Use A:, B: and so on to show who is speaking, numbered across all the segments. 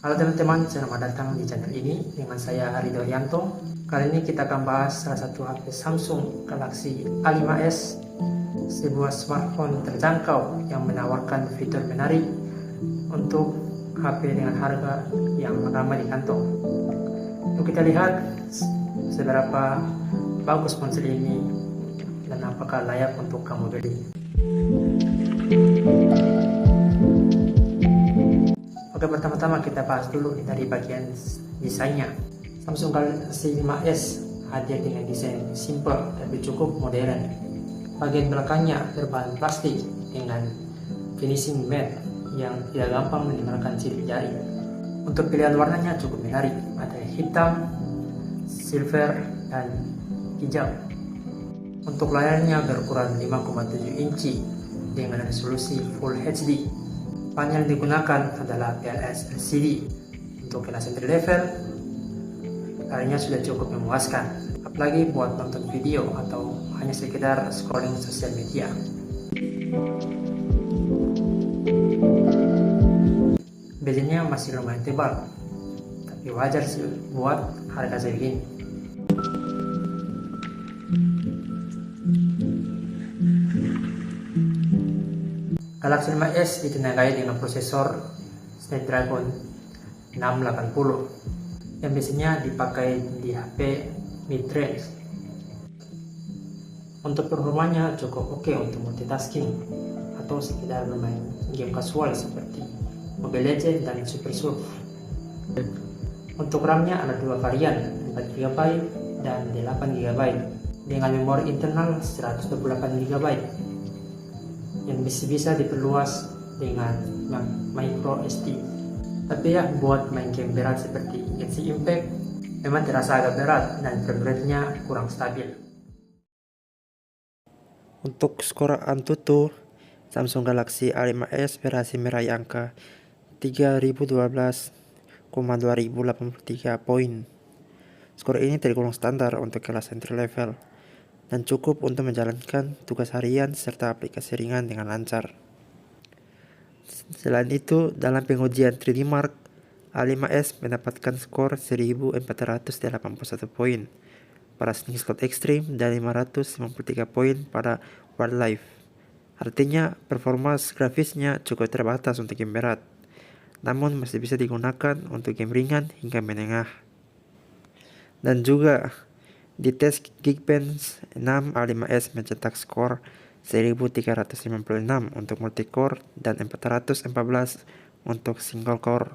A: Halo teman-teman, selamat datang di channel ini dengan saya Ridho Rianto. Kali ini kita akan bahas salah satu HP Samsung Galaxy A5s, sebuah smartphone terjangkau yang menawarkan fitur menarik untuk HP dengan harga yang ramah di kantong. Yuk kita lihat seberapa bagus ponsel ini dan apakah layak untuk kamu beli. Oke, pertama-tama kita bahas dulu dari bagian desainnya. Samsung Galaxy 5s hadir dengan desain simple tapi cukup modern. Bagian belakangnya berbahan plastik dengan finishing matte yang tidak gampang menimbulkan sidik jari. Untuk pilihan warnanya cukup menarik, ada hitam, silver, dan hijau. Untuk layarnya berukuran 5,7 inci dengan resolusi Full HD. Panel yang digunakan adalah PLS LCD. Untuk kelas entry level, layarnya sudah cukup memuaskan, apalagi buat nonton video atau hanya sekedar scrolling sosial media. Bezelnya masih lumayan tebal, tapi wajar sih buat harga segini. Galaxy 5s ditenagai dengan prosesor Snapdragon 680 yang biasanya dipakai di HP mid-range. Untuk performanya cukup oke untuk multitasking atau sekedar bermain game casual seperti Mobile Legends dan Super Surf. Untuk RAM-nya ada dua varian, 4GB dan 8GB dengan memori internal 128GB yang bisa diperluas dengan micro SD. Tapi ya, buat main game berat seperti Genshin Impact memang terasa agak berat dan frame rate-nya kurang stabil.
B: Untuk skor Antutu, Samsung Galaxy A5s berhasil meraih angka 3012,2083 poin. Skor ini tergolong standar untuk kelas entry level dan cukup untuk menjalankan tugas harian serta aplikasi ringan dengan lancar. Selain itu, dalam pengujian 3D Mark, A5s mendapatkan skor 1481 poin pada Slingshot Extreme dan 593 poin pada Wildlife. Artinya, performa grafisnya cukup terbatas untuk game berat, namun masih bisa digunakan untuk game ringan hingga menengah. Dan juga di tes Geekbench 6, A5s mencetak skor 1356 untuk multicore dan 414 untuk single core.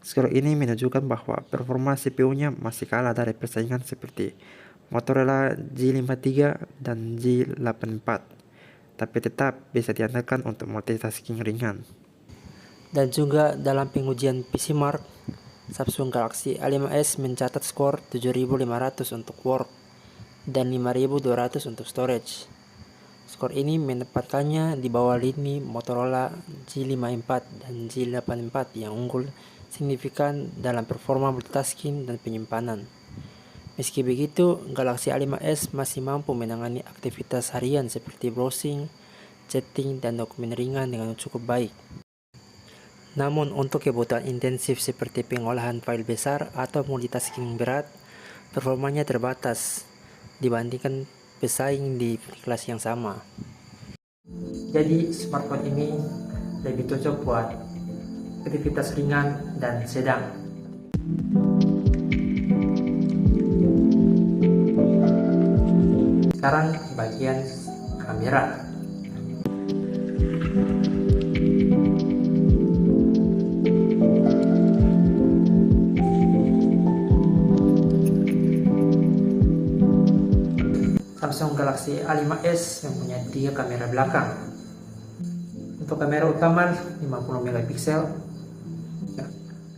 B: Skor ini menunjukkan bahwa performa CPU-nya masih kalah dari persaingan seperti Motorola G53 dan G84, tapi tetap bisa diandalkan untuk multitasking ringan.
A: Dan juga dalam pengujian PC Mark, Samsung Galaxy A5s mencatat skor 7500 untuk work dan 5200 untuk storage. Skor ini menempatkannya di bawah lini Motorola G54 dan G84 yang unggul signifikan dalam performa multitasking dan penyimpanan. Meski begitu, Galaxy A5s masih mampu menangani aktivitas harian seperti browsing, chatting, dan dokumen ringan dengan cukup baik. Namun untuk kebutuhan intensif seperti pengolahan file besar atau multitasking berat, performanya terbatas dibandingkan pesaing di kelas yang sama. Jadi smartphone ini lebih cocok buat aktivitas ringan dan sedang. Sekarang bagian kamera. Samsung Galaxy A5s mempunyai 3 kamera belakang. Untuk kamera utama 50 megapiksel,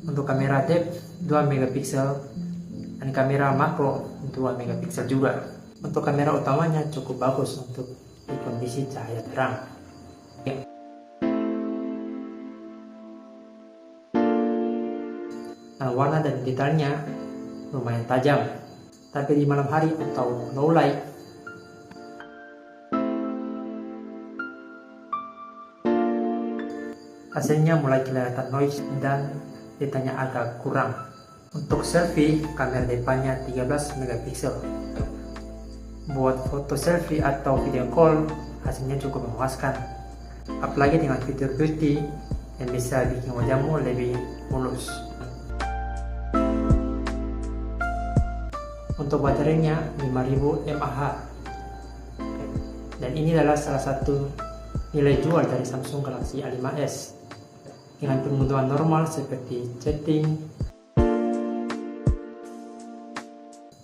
A: untuk kamera depth 2 megapiksel, dan kamera makro 2 megapiksel juga. Untuk kamera utamanya cukup bagus untuk di kondisi cahaya terang. Dan warna dan detailnya lumayan tajam, tapi di malam hari atau low light hasilnya mulai kelihatan noise dan datanya agak kurang. Untuk selfie, kamera depannya 13 megapiksel. Buat foto selfie atau video call, hasilnya cukup memuaskan. Apalagi dengan fitur beauty yang bisa bikin wajahmu lebih mulus. Untuk baterainya 5000 mAh. Dan ini adalah salah satu nilai jual dari Samsung Galaxy A5s. Dengan kemudahan normal seperti chatting,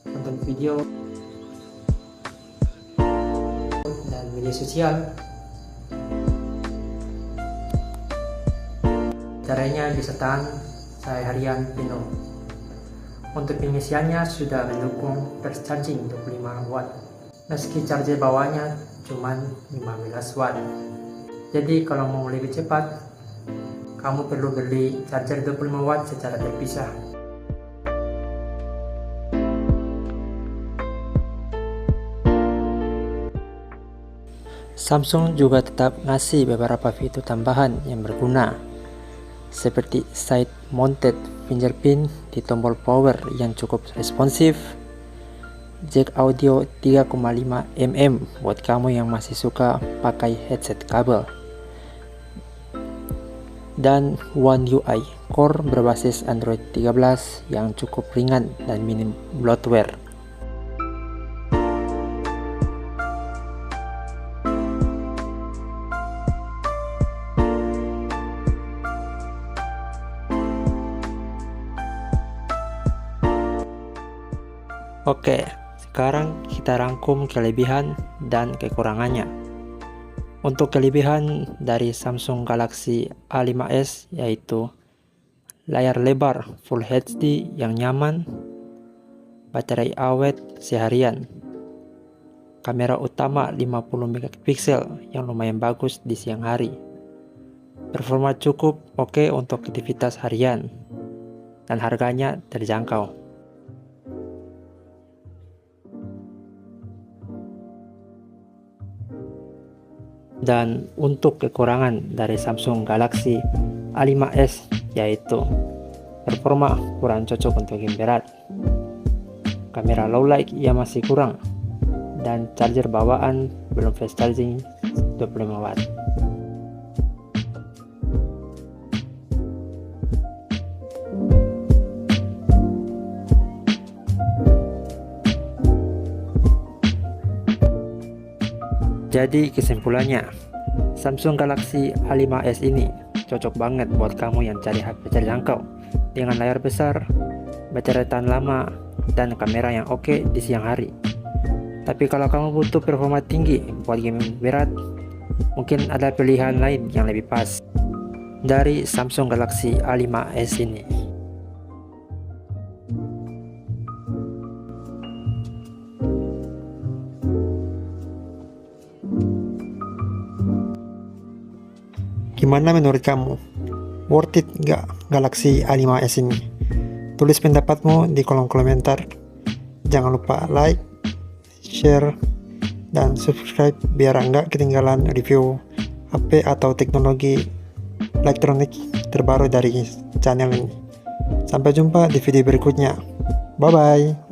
A: nonton video, dan media sosial. Baterainya bisa tahan seharian penuh. Untuk pengisiannya sudah mendukung fast charging 25 watt. Meski charger bawahnya cuma 15 watt. Jadi kalau mau lebih cepat, kamu perlu beli charger 25 watt secara terpisah. Samsung juga tetap ngasih beberapa fitur tambahan yang berguna, seperti side mounted fingerprint di tombol power yang cukup responsif, jack audio 3,5 mm buat kamu yang masih suka pakai headset kabel, dan One UI Core berbasis Android 13 yang cukup ringan dan minim bloatware. Oke, sekarang kita rangkum kelebihan dan kekurangannya. Untuk kelebihan dari Samsung Galaxy A5s yaitu layar lebar Full HD yang nyaman, baterai awet seharian, kamera utama 50 megapiksel yang lumayan bagus di siang hari, performa cukup oke untuk aktivitas harian, dan harganya terjangkau. Dan untuk kekurangan dari Samsung Galaxy A5s yaitu performa kurang cocok untuk game berat, kamera low light yang masih kurang, dan charger bawaan belum fast charging 25 watt. Jadi kesimpulannya, Samsung Galaxy A5s ini cocok banget buat kamu yang cari HP terjangkau dengan layar besar, baterai tahan lama, dan kamera yang oke di siang hari. Tapi kalau kamu butuh performa tinggi buat game berat, mungkin ada pilihan lain yang lebih pas dari Samsung Galaxy A5s ini. Gimana menurut kamu? Worth it nggak Galaxy A5s ini? Tulis pendapatmu di kolom komentar. Jangan lupa like, share, dan subscribe biar nggak ketinggalan review HP atau teknologi elektronik terbaru dari channel ini. Sampai jumpa di video berikutnya. Bye-bye.